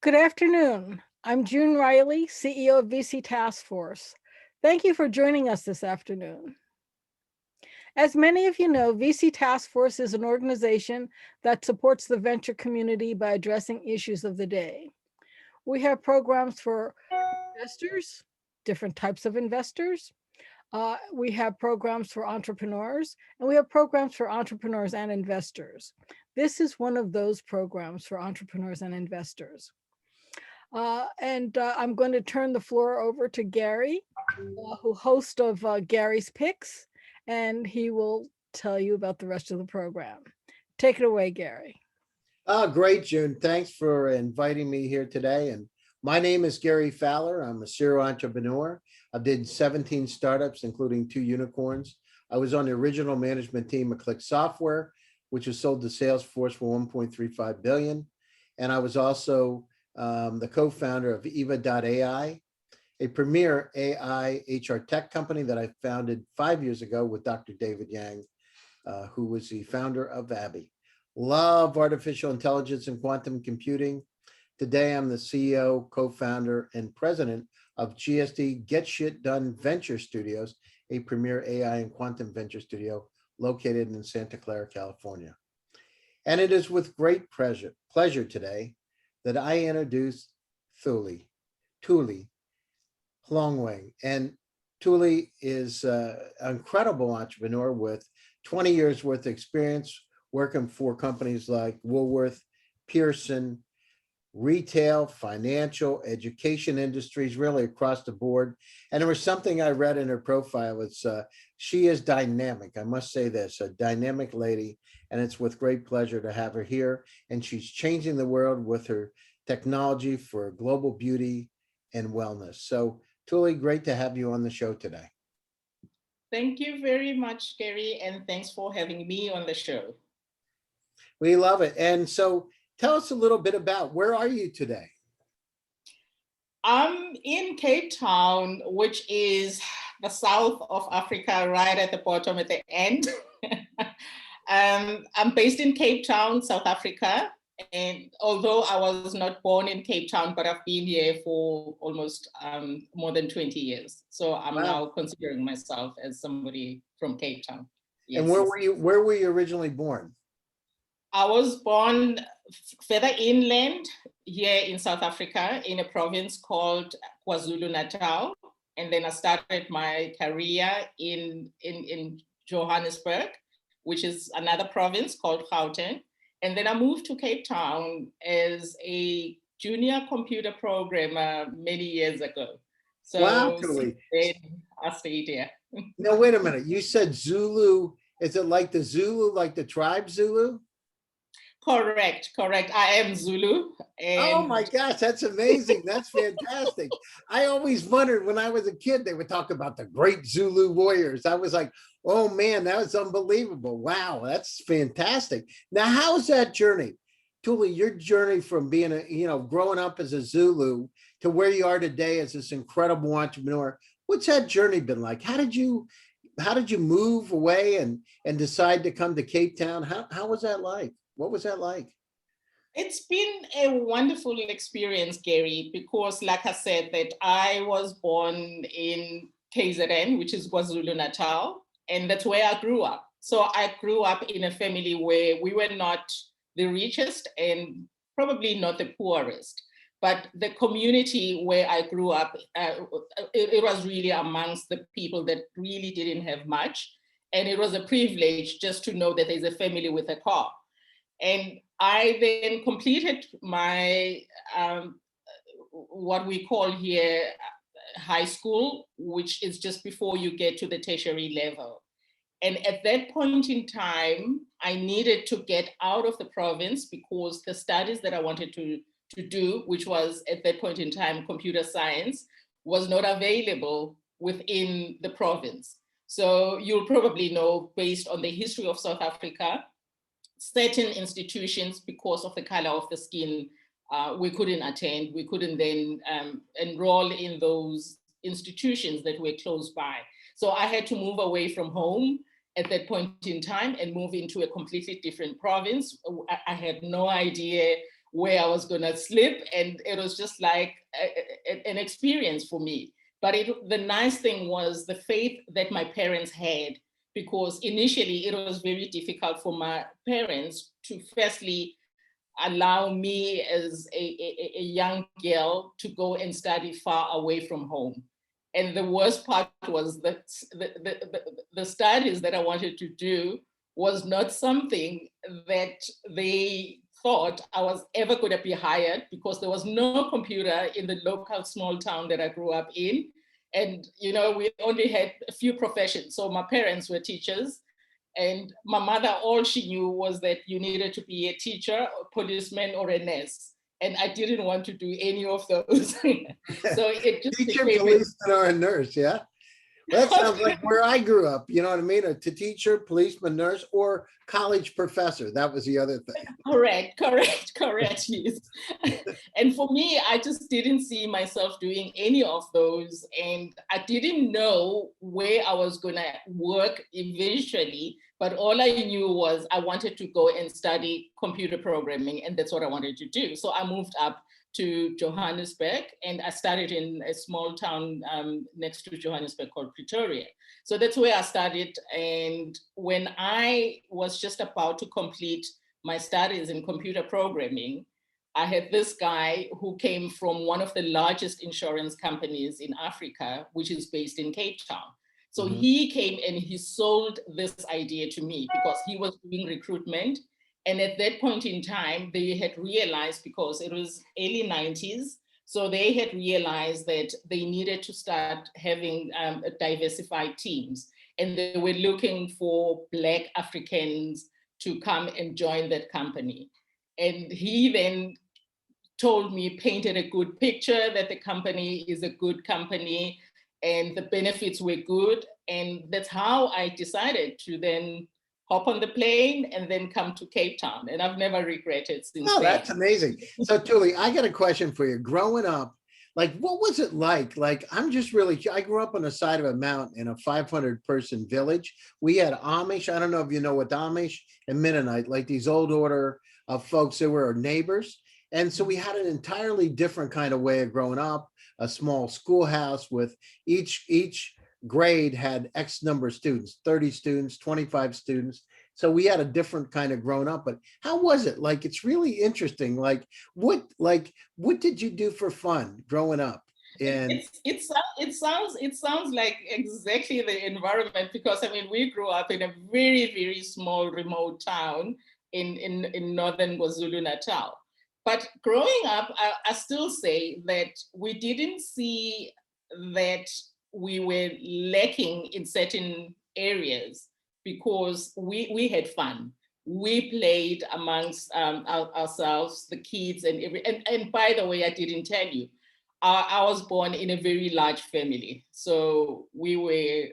Good afternoon. I'm June Riley, CEO of VC Task Force. Thank you for joining us this afternoon. As many of you know, VC Task Force is an organization that supports the venture community by addressing issues of the day. We have programs for investors, different types of investors. We have programs for entrepreneurs, and we have programs for entrepreneurs and investors. This is one of those programs for entrepreneurs and investors. I'm going to turn the floor over to Gary, who host of Gary's Picks, and he will tell you about the rest of the program. Take it away, Gary. Great, June. Thanks for inviting me here today. And my name is Gary Fowler. I'm a serial entrepreneur. I did 17 startups, including 2 unicorns. I was on the original management team of Click Software, which was sold to Salesforce for $1.35 billion. And I was also the co-founder of Yva.ai, a premier AI HR tech company that I founded 5 years ago with Dr. David Yang, who was the founder of Abby. Love artificial intelligence and quantum computing. Today, I'm the CEO, co-founder, and president of GSD Get Shit Done Venture Studios, a premier AI and quantum venture studio located in Santa Clara, California. And it is with great pleasure today that I introduce Thuli, Hlongwane. And Thuli is an incredible entrepreneur with 20 years worth of experience working for companies like Woolworth, Pearson, retail, financial, education industries, really across the board. And there was something I read in her profile. It's she is dynamic. I must say this, a dynamic lady, and it's with great pleasure to have her here. And she's changing the world with her technology for global beauty and wellness. So Thuli, great to have you on the show today. Thank you very much, Gary, and thanks for having me on the show. We love it. And so tell us a little bit about where are you today? I'm in Cape Town, which is the south of Africa, right at the bottom at the end. I'm based in Cape Town, South Africa. And although I was not born in Cape Town, but I've been here for almost more than 20 years. So I'm now considering myself as somebody from Cape Town. Yes. And where were you originally born? I was born further inland here in South Africa in a province called KwaZulu-Natal. And then I started my career in Johannesburg, which is another province called Gauteng. And then I moved to Cape Town as a junior computer programmer many years ago. So wow, Thuli. I stayed here. Now, wait a minute. You said Zulu. Is it like the Zulu, like the tribe Zulu? Correct. I am Zulu. Oh my gosh, that's amazing. That's fantastic. I always wondered when I was a kid, they would talk about the great Zulu warriors. I was like, oh man, that was unbelievable. Wow, that's fantastic. Now, how's that journey? Thuli, your journey from being growing up as a Zulu to where you are today as this incredible entrepreneur, what's that journey been like? How did you move away and decide to come to Cape Town? How was that like? What was that like? It's been a wonderful experience, Gary, because like I said, that I was born in KZN, which is KwaZulu-Natal, and that's where I grew up. So I grew up in a family where we were not the richest and probably not the poorest, but the community where I grew up, it was really amongst the people that really didn't have much. And it was a privilege just to know that there's a family with a car. And I then completed my, what we call here, high school, which is just before you get to the tertiary level. And at that point in time, I needed to get out of the province because the studies that I wanted to do, which was at that point in time, computer science, was not available within the province. So you'll probably know, based on the history of South Africa, certain institutions, because of the color of the skin, we couldn't attend. We couldn't then enroll in those institutions that were close by. So I had to move away from home at that point in time and move into a completely different province. I had no idea where I was going to slip. And it was just like an experience for me. But the nice thing was the faith that my parents had, because initially it was very difficult for my parents to firstly allow me as a young girl to go and study far away from home. And the worst part was that the studies that I wanted to do was not something that they thought I was ever going to be hired, because there was no computer in the local small town that I grew up in. And, you know, we only had a few professions. So my parents were teachers, and my mother, all she knew was that you needed to be a teacher, a policeman, or a nurse. And I didn't want to do any of those. So it just Teacher, became policeman, or a nurse, yeah? Well, that sounds like where I grew up, you know what I mean? A teacher, policeman, nurse, or college professor. That was the other thing. Correct, yes. And for me, I just didn't see myself doing any of those. And I didn't know where I was going to work eventually. But all I knew was I wanted to go and study computer programming, and that's what I wanted to do. So I moved up to Johannesburg, and I started in a small town next to Johannesburg called Pretoria. So that's where I started. And when I was just about to complete my studies in computer programming, I had this guy who came from one of the largest insurance companies in Africa, which is based in Cape Town. So he came and he sold this idea to me because he was doing recruitment. And at that point in time, they had realized, because it was early 90s, so they had realized that they needed to start having diversified teams. And they were looking for Black Africans to come and join that company. And he then told me, painted a good picture that the company is a good company and the benefits were good. And that's how I decided to then hop on the plane and then come to Cape Town. And I've never regretted since then. That's amazing. So Thuli, I got a question for you. Growing up, like, what was it like? Like, I grew up on the side of a mountain in a 500-person village. We had Amish. I don't know if you know what Amish and Mennonite, like these old order of folks that were our neighbors. And so we had an entirely different kind of way of growing up, a small schoolhouse with each grade had X number of students, 30 students, 25 students. So we had a different kind of grown up, but how was it? Like, it's really interesting. Like what did you do for fun growing up? And it sounds like exactly the environment, because I mean, we grew up in a very, very small remote town in northern KwaZulu-Natal. But growing up, I still say that we didn't see that we were lacking in certain areas, because we had fun. We played amongst ourselves, the kids, and by the way, I didn't tell you, I was born in a very large family. So we were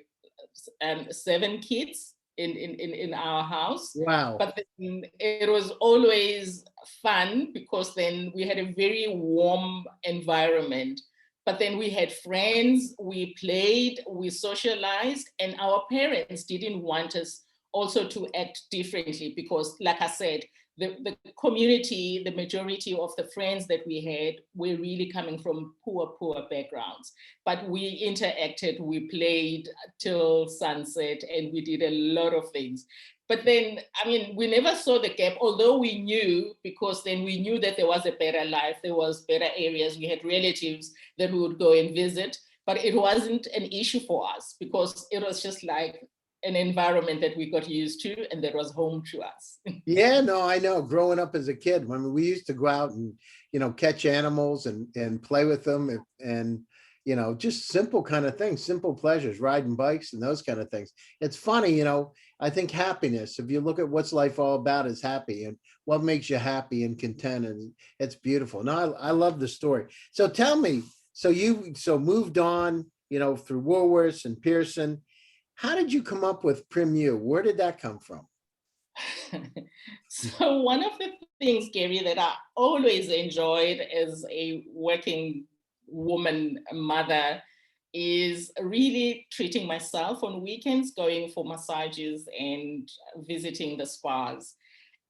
7 kids in our house. wow. But then it was always fun, because then we had a very warm environment. But then we had friends, we played, we socialized, and our parents didn't want us also to act differently, because like I said, the community, the majority of the friends that we had were really coming from poor backgrounds. But we interacted, we played till sunset, and we did a lot of things. But then, I mean, we never saw the gap, although we knew, because then we knew that there was a better life, there was better areas, we had relatives that we would go and visit, but it wasn't an issue for us, because it was just like an environment that we got used to and that was home to us. Yeah, no, I know. Growing up as a kid, I mean, we used to go out and, you know, catch animals and play with them and, you know, just simple kind of things, simple pleasures, riding bikes and those kind of things. It's funny, you know, I think happiness, if you look at what's life all about, is happy, and what makes you happy and content. And it's beautiful. No, I love the story. So tell me, so you moved on, you know, through Woolworths and Pearson. How did you come up with Prim-U? Where did that come from? So one of the things, Gary, that I always enjoyed as a working woman, mother, is really treating myself on weekends, going for massages and visiting the spas.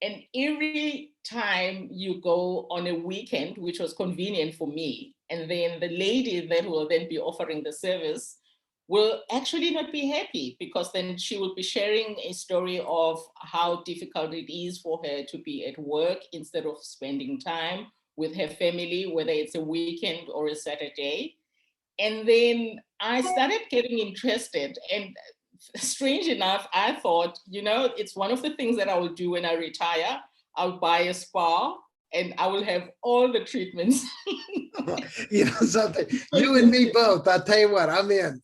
And every time you go on a weekend, which was convenient for me, and then the lady that will then be offering the service will actually not be happy, because then she will be sharing a story of how difficult it is for her to be at work instead of spending time with her family, whether it's a weekend or a Saturday. And then I started getting interested, and strange enough, I thought, it's one of the things that I will do when I retire. I'll buy a spa and I will have all the treatments. You know something, you and me both. I'll tell you what, I'm in.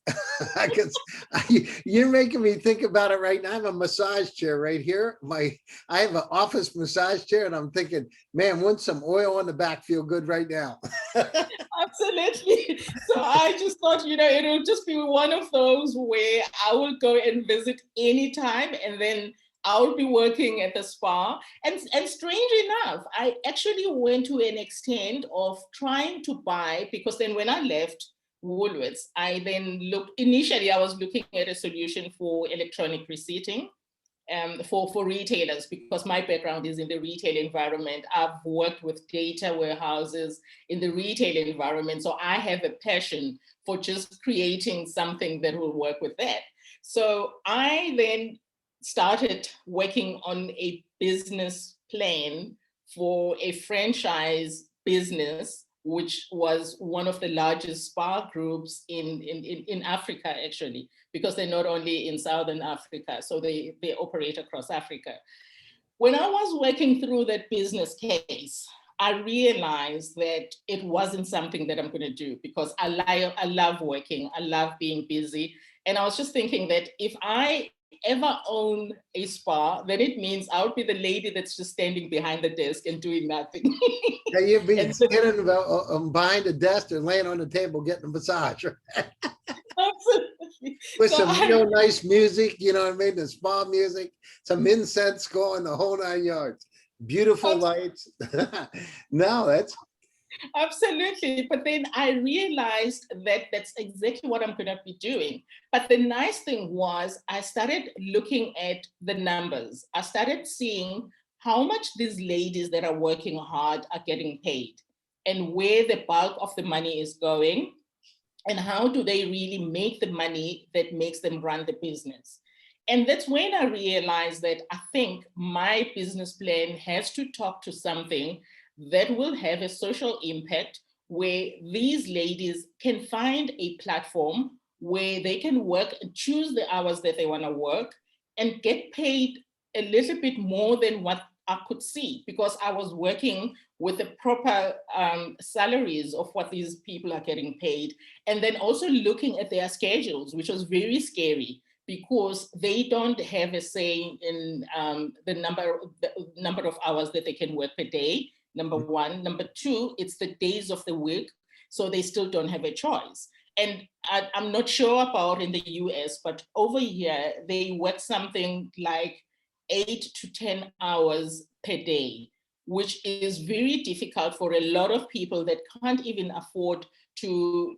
You're making me think about it right now. I have a massage chair right here. I have an office massage chair, and I'm thinking, man, wouldn't some oil on the back feel good right now? Absolutely. So I just thought, it'll just be one of those where I will go and visit anytime, and then I will be working at the spa. And strange enough, I actually went to an extent of trying to buy, because then when I left Woolworths, I then initially I was looking at a solution for electronic receipting. For retailers, because my background is in the retail environment. I've worked with data warehouses in the retail environment. So I have a passion for just creating something that will work with that. So I then started working on a business plan for a franchise business, which was one of the largest spa groups in Africa, actually, because they're not only in Southern Africa, so they operate across Africa. When I was working through that business case, I realized that it wasn't something that I'm going to do, because I love working, I love being busy. And I was just thinking that if I ever own a spa, then it means I would be the lady that's just standing behind the desk and doing nothing. Yeah, you'd be sitting behind the desk or laying on the table getting a massage. Absolutely. With some real nice music, you know what I mean? The spa music, some incense going, the whole 9 yards. Beautiful lights. No, that's absolutely. But then I realized that that's exactly what I'm going to be doing. But the nice thing was I started looking at the numbers. I started seeing how much these ladies that are working hard are getting paid, and where the bulk of the money is going, and how do they really make the money that makes them run the business. And that's when I realized that I think my business plan has to talk to something that will have a social impact, where these ladies can find a platform where they can work and choose the hours that they want to work and get paid a little bit more than what I could see, because I was working with the proper salaries of what these people are getting paid. And then also looking at their schedules, which was very scary, because they don't have a say in the number of hours that they can work per day, number one. Number two, it's the days of the week, so they still don't have a choice. And I'm not sure about in the US, but over here, they work something like 8 to 10 hours per day, which is very difficult for a lot of people that can't even afford to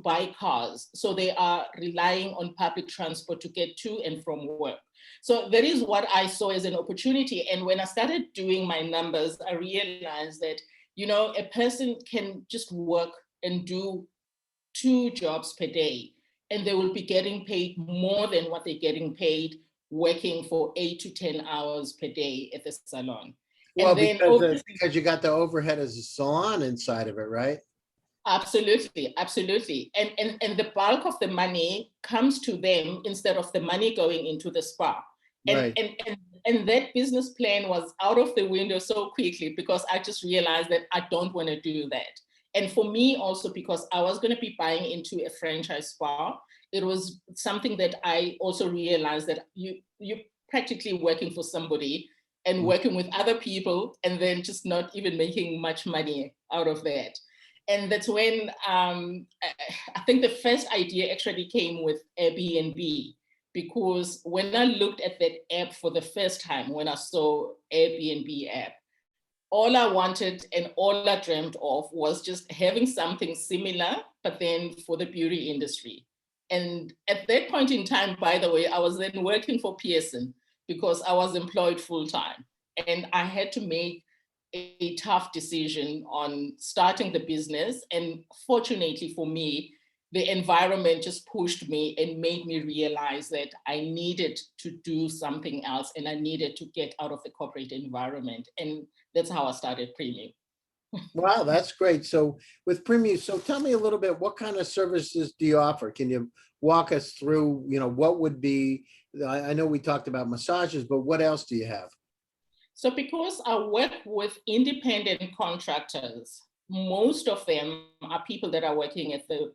buy cars. So they are relying on public transport to get to and from work. So that is what I saw as an opportunity. And when I started doing my numbers, I realized that, a person can just work and do 2 jobs per day, and they will be getting paid more than what they're getting paid working for 8 to 10 hours per day at the salon. well, And then because you got the overhead as a salon inside of it, right? absolutely, absolutely. And the bulk of the money comes to them instead of the money going into the spa. Right. And that business plan was out of the window so quickly, because I just realized that I don't want to do that. And for me also, because I was going to be buying into a franchise spa, it was something that I also realized that you're practically working for somebody and working with other people, and then just not even making much money out of that. And that's when I think the first idea actually came with Airbnb, because when I looked at that app for the first time, when I saw Airbnb app, all I wanted and all I dreamt of was just having something similar, but then for the beauty industry. And at that point in time, by the way, I was then working for Pearson, because I was employed full time. And I had to make a tough decision on starting the business. And fortunately for me, the environment just pushed me and made me realize that I needed to do something else and I needed to get out of the corporate environment. And that's how I started Prim-U. Wow, that's great. So with Prim-U, so tell me a little bit, what kind of services do you offer? Can you walk us through, what would be, I know we talked about massages, but what else do you have? So because I work with independent contractors, most of them are people that are working at the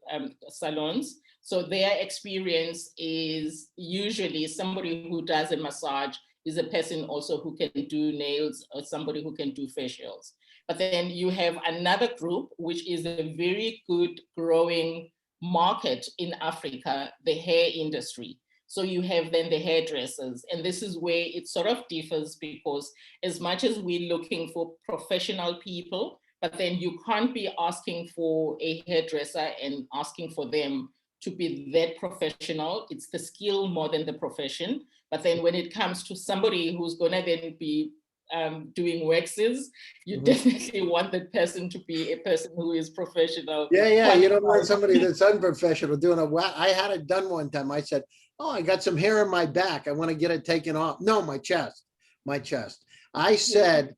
salons. So their experience is usually somebody who does a massage is a person also who can do nails or somebody who can do facials. But then you have another group, which is a very good growing market in Africa, the hair industry. So you have then the hairdressers, and this is where it sort of differs, because as much as we're looking for professional people, but then you can't be asking for a hairdresser and asking for them to be that professional. It's the skill more than the profession. But then when it comes to somebody who's gonna then be doing waxes, you definitely want that person to be a person who is professional. Yeah, you don't want somebody that's unprofessional doing a wax. I had it done one time. I said, oh, I got some hair in my back. I want to get it taken off. No, my chest. I said,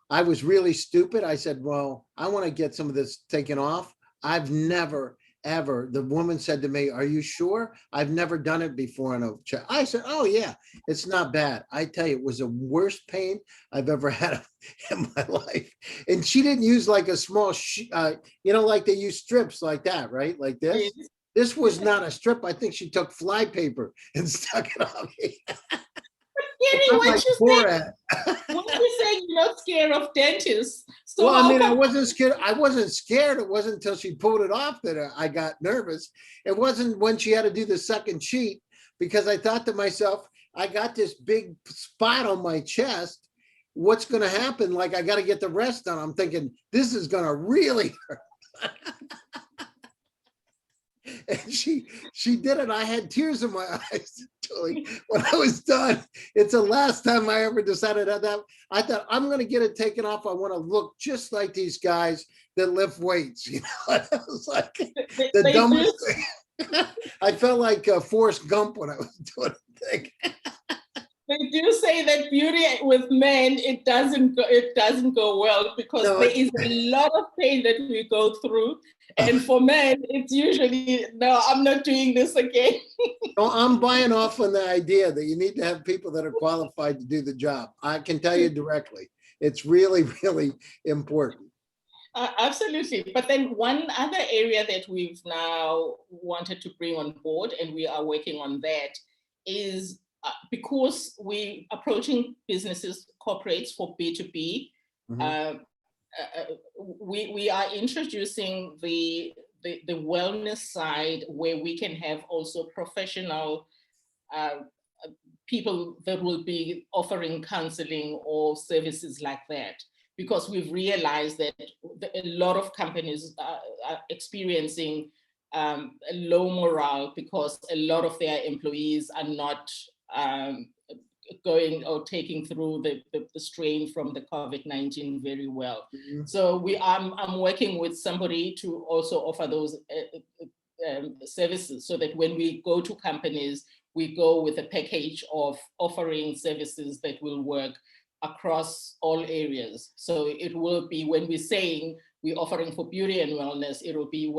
I was really stupid. I said, well, I want to get some of this taken off. I've never, ever, the woman said to me, are you sure? I've never done it before on a chest. I said, oh yeah, it's not bad. I tell you, it was the worst pain I've ever had in my life. And she didn't use like a small, like they use strips like that, right? Like this. Yes. This was not a strip. I think she took fly paper and stuck it on me. Gary, what you say you're not scared of dentists? So well, I mean, I wasn't scared. It wasn't until she pulled it off that I got nervous. It wasn't when she had to do the second sheet, because I thought to myself, I got this big spot on my chest. What's going to happen? Like, I got to get the rest done. I'm thinking, this is going to really hurt. And she did it. I had tears in my eyes, Thuli, when I was done. It's the last time I ever decided that. I thought, I'm going to get it taken off. I want to look just like these guys that lift weights. It was like the dumbest thing. I felt like Forrest Gump when I was doing the thing. They do say that beauty with men, it doesn't go well, because there is a lot of pain that we go through. And for men, it's usually, no, I'm not doing this again. No, I'm buying off on the idea that you need to have people that are qualified to do the job. I can tell you directly, it's really, really important. Absolutely. But then one other area that we've now wanted to bring on board, and we are working on that, is because we're approaching businesses, corporates for B2B, we are introducing the wellness side, where we can have also professional people that will be offering counseling or services like that. Because we've realized that a lot of companies are experiencing low morale, because a lot of their employees are not going or taking through the strain from the COVID-19 very well. So I'm working with somebody to also offer those services, so that when we go to companies, we go with a package of offering services that will work across all areas. So it will be, when we're saying we're offering for beauty and wellness, it will be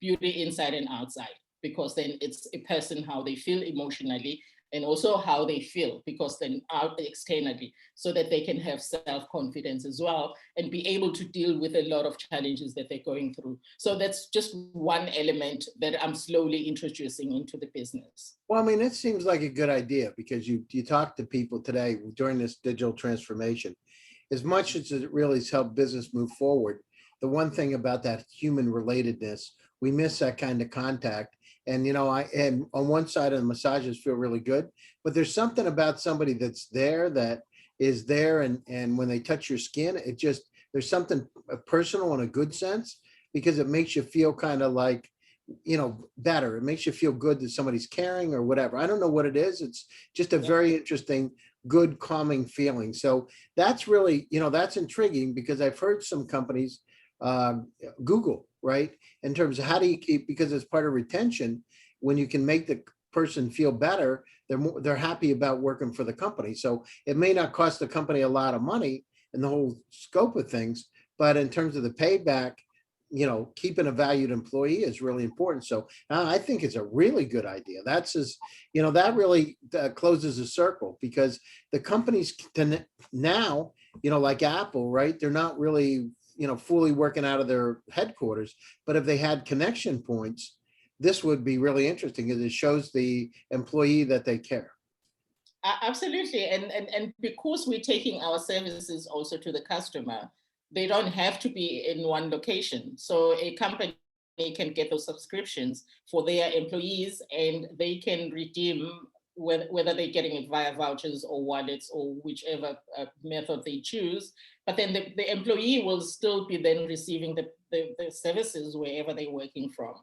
beauty inside and outside, because then it's a person, how they feel emotionally, and also how they feel, because then out externally, so that they can have self-confidence as well and be able to deal with a lot of challenges that they're going through. So that's just one element that I'm slowly introducing into the business. Well, I mean, it seems like a good idea, because you talk to people today during this digital transformation, as much as it really has helped business move forward. The one thing about that human relatedness, we miss that kind of contact. And, and on one side of the massages feel really good, but there's something about somebody that's there, that is there. And when they touch your skin, there's something personal in a good sense, because it makes you feel kind of like, better. It makes you feel good that somebody's caring or whatever. I don't know what it is. It's just a very interesting good calming feeling. So that's really, that's intriguing, because I've heard some companies, Google, right, in terms of how do you keep, because it's part of retention, when you can make the person feel better, they're happy about working for the company. So it may not cost the company a lot of money in the whole scope of things, but in terms of the payback, keeping a valued employee is really important. So I think it's a really good idea. That's just, that really closes a circle, because the companies can now, like Apple, right? They're not really, fully working out of their headquarters, but if they had connection points, this would be really interesting, because it shows the employee that they care. Absolutely. And because we're taking our services also to the customer, they don't have to be in one location. So a company can get those subscriptions for their employees, and they can redeem, whether they're getting it via vouchers or wallets or whichever method they choose. But then the employee will still be then receiving the services wherever they're working from.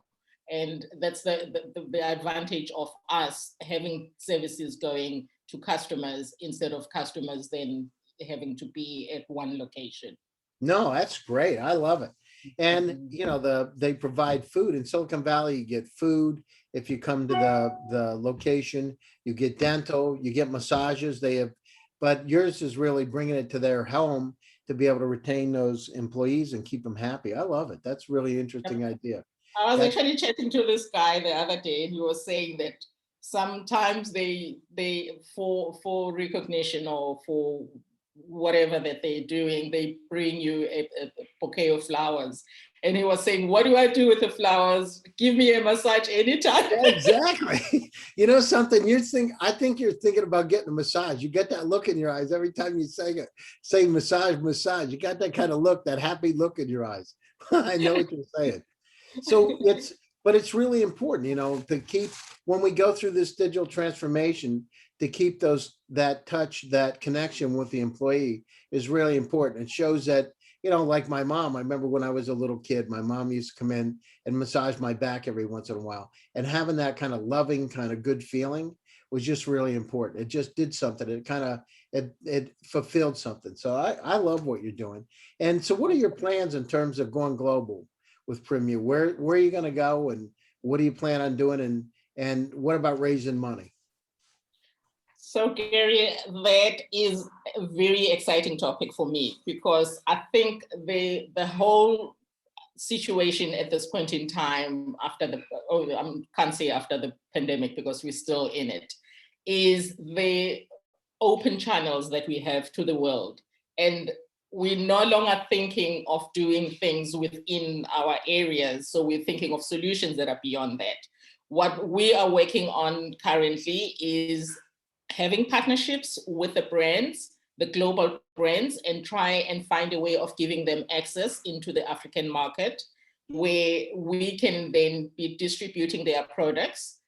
And that's the advantage of us having services going to customers instead of customers then having to be at one location. No, that's great. I love it. And they provide food in Silicon Valley. You get food if you come to the location. You get dental. You get massages. They have, but yours is really bringing it to their home to be able to retain those employees and keep them happy. I love it. That's really interesting idea. I was actually chatting to this guy the other day, and he was saying that sometimes they for recognition or for whatever that they're doing, they bring you a bouquet of flowers. And he was saying, what do I do with the flowers? Give me a massage anytime. Yeah, exactly. Something I think you're thinking about getting a massage. You get that look in your eyes every time you say massage. You got that kind of look, that happy look in your eyes. I know what you're saying. So it's really important, to keep, when we go through this digital transformation, to keep that touch, that connection with the employee is really important. It shows that, like my mom, I remember when I was a little kid, my mom used to come in and massage my back every once in a while, and having that kind of loving, kind of good feeling was just really important. It just did something. It kind of, it fulfilled something. So I love what you're doing. And so what are your plans in terms of going global with Prim-U? Where are you going to go, and what do you plan on doing? And what about raising money? So Gary, that is a very exciting topic for me, because I think the whole situation at this point in time after I can't say after the pandemic because we're still in it, is the open channels that we have to the world. And we're no longer thinking of doing things within our areas. So we're thinking of solutions that are beyond that. What we are working on currently is having partnerships with the brands, the global brands, and try and find a way of giving them access into the African market, where we can then be distributing their products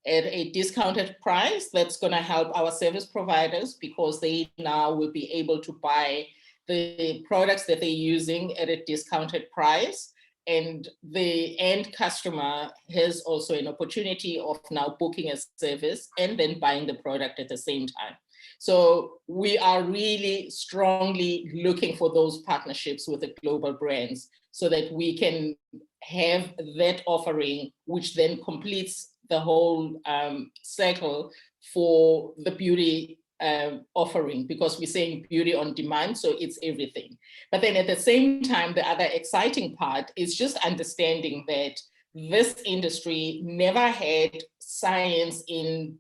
at a discounted price. That's going to help our service providers, because they now will be able to buy the products that they're using at a discounted price. And the end customer has also an opportunity of now booking a service and then buying the product at the same time. So we are really strongly looking for those partnerships with the global brands, so that we can have that offering, which then completes the whole cycle for the beauty offering, because we're saying beauty on demand, so it's everything. But then at the same time, the other exciting part is just understanding that this industry never had science in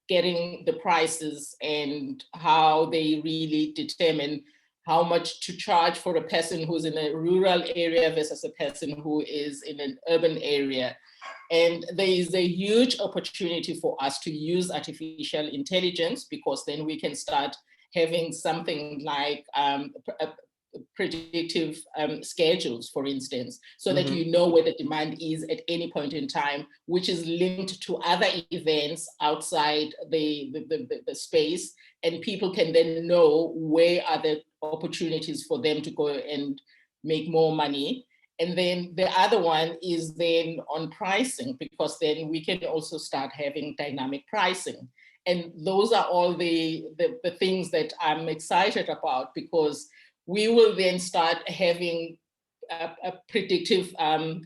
getting the prices and how they really determine how much to charge for a person who's in a rural area versus a person who is in an urban area. And there is a huge opportunity for us to use artificial intelligence, because then we can start having something like predictive schedules, for instance, so that you know where the demand is at any point in time, which is linked to other events outside the space. And people can then know where are the opportunities for them to go and make more money. And then the other one is then on pricing, because then we can also start having dynamic pricing. And those are all the things that I'm excited about, because we will then start having a predictive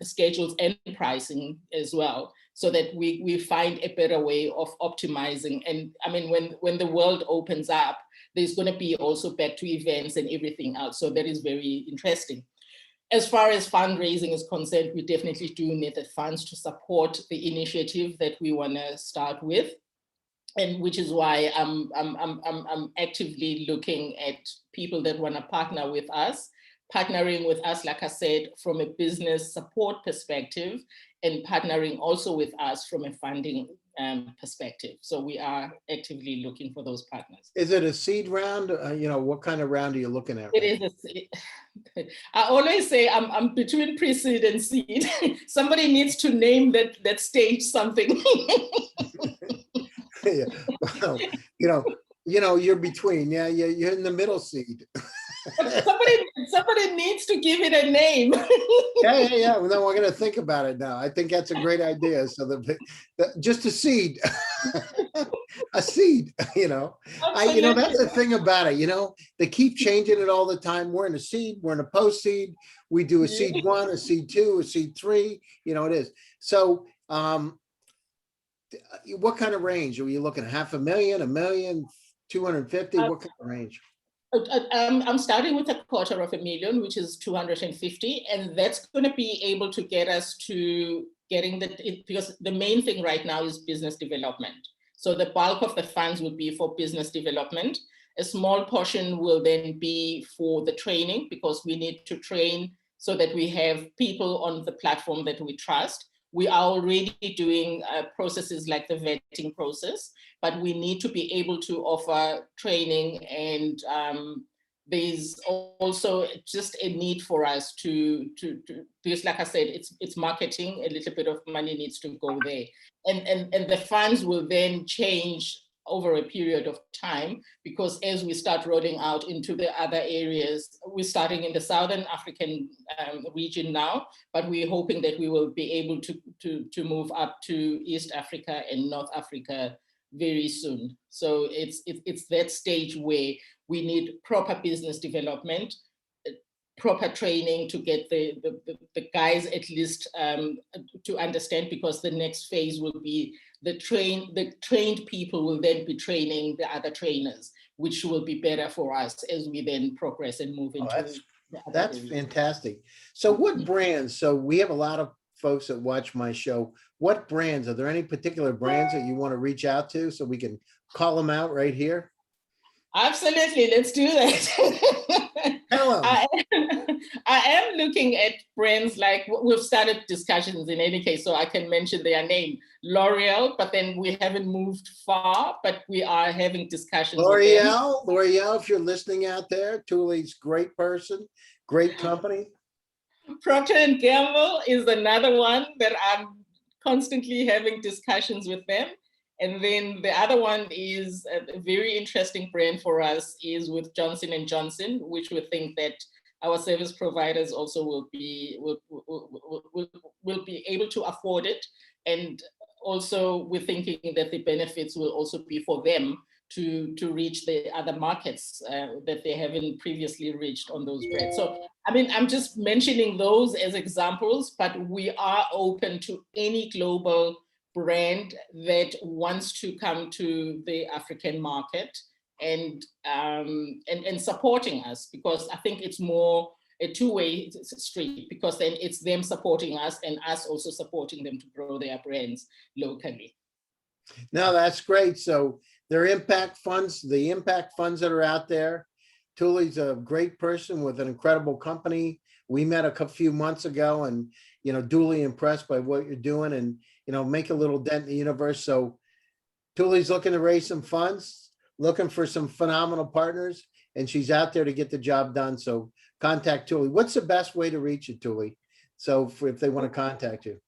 schedules and pricing as well, so that we find a better way of optimizing. And I mean, when the world opens up, there's going to be also back to events and everything else. So that is very interesting. As far as fundraising is concerned, we definitely do need the funds to support the initiative that we want to start with, and which is why I'm actively looking at people that want to partner with us, partnering with us, like I said, from a business support perspective, and partnering also with us from a funding perspective. So we are actively looking for those partners. Is it a seed round? What kind of round are you looking at? It is. I always say I'm between pre-seed and seed. Somebody needs to name that stage something. Yeah. Well, you're between. Yeah, you're in the middle seed. Somebody needs to give it a name. Yeah. Well, no, we're going to think about it now. I think that's a great idea. So just a seed, a seed. That's the thing about it. They keep changing it all the time. We're in a seed. We're in a post seed. We do a seed 1, a seed 2, a seed 3. It is. So, what kind of range are you looking at? $500,000, $1 million, 250? What kind of range? I'm starting with $250,000, which is 250, and that's going to be able to get us to getting because the main thing right now is business development. So the bulk of the funds will be for business development. A small portion will then be for the training, because we need to train so that we have people on the platform that we trust. We are already doing processes like the vetting process, but we need to be able to offer training, and there's also just a need for us to because, like I said, it's marketing. A little bit of money needs to go there, and the funds will then change over a period of time, because as we start rolling out into the other areas, we're starting in the Southern African region now, but we're hoping that we will be able to move up to East Africa and North Africa very soon. So it's that stage where we need proper business development, proper training to get the guys at least to understand, because the next phase will be the trained people will then be training the other trainers, which will be better for us as we then progress and move into. That's fantastic. So what brands? So we have a lot of folks that watch my show. What brands? Are there any particular brands that you want to reach out to so we can call them out right here? Absolutely, let's do that. Hello. I am looking at brands like, we've started discussions in any case, so I can mention their name, L'Oreal, but then we haven't moved far, but we are having discussions. L'Oreal, if you're listening out there, Thuli's great person, great company. Procter & Gamble is another one that I'm constantly having discussions with them. And then the other one is a very interesting brand for us is with Johnson & Johnson, which we think that our service providers also will be able to afford it. And also we're thinking that the benefits will also be for them to reach the other markets that they haven't previously reached on those brands. So, I mean, I'm just mentioning those as examples, but we are open to any global brand that wants to come to the African market and supporting us, because I think it's more a two-way street, because then it's them supporting us and us also supporting them to grow their brands locally. No, that's great. So their impact funds, the impact funds that are out there, Thuli's a great person with an incredible company. We met a few months ago and, duly impressed by what you're doing and, make a little dent in the universe. So Thuli's looking to raise some funds, looking for some phenomenal partners, and she's out there to get the job done. So contact Thuli. What's the best way to reach you, Thuli? So if they want to contact you.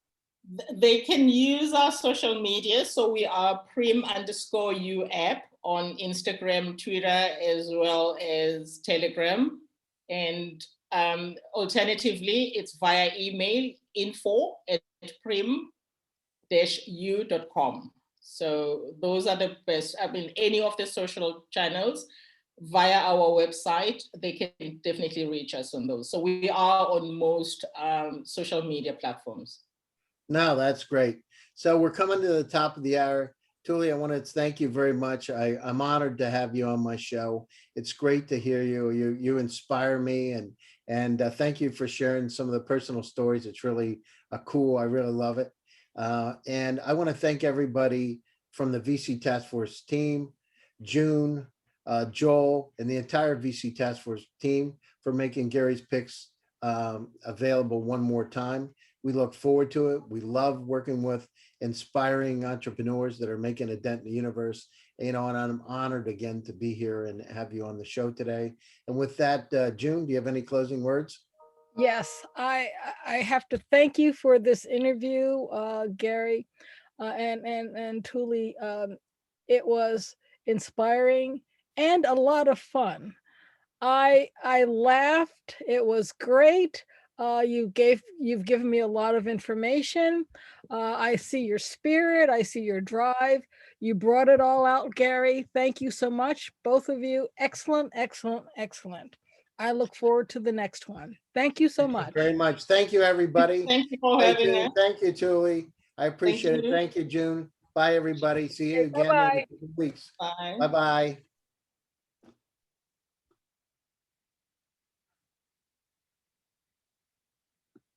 They can use our social media. So we are Prim_U app on Instagram, Twitter, as well as Telegram. And alternatively, it's via email, info@prim-u.com. So those are the best. I mean, any of the social channels via our website, they can definitely reach us on those. So we are on most social media platforms. No, that's great. So we're coming to the top of the hour. Thuli, I want to thank you very much. I'm honored to have you on my show. It's great to hear you. You inspire me, and thank you for sharing some of the personal stories. It's really cool. I really love it. And I want to thank everybody from the VC Task Force team, June, Joel, and the entire VC Task Force team for making Gary's picks available one more time. We look forward to it. We love working with inspiring entrepreneurs that are making a dent in the universe. And I'm honored again to be here and have you on the show today. And with that, June, do you have any closing words? Yes, I have to thank you for this interview, Gary, and Thuli. It was inspiring and a lot of fun. I laughed. It was great. You've given me a lot of information. I see your spirit. I see your drive. You brought it all out, Gary. Thank you so much, both of you. Excellent, excellent, excellent. I look forward to the next one. Thank you so Thank you much. very much. Thank you, everybody. Thank you for Stay having tuned. us. Thank you, Thuli. I appreciate it. you. Thank you, June. Bye, everybody. See you again in a Bye-bye. couple weeks. Bye. Bye-bye.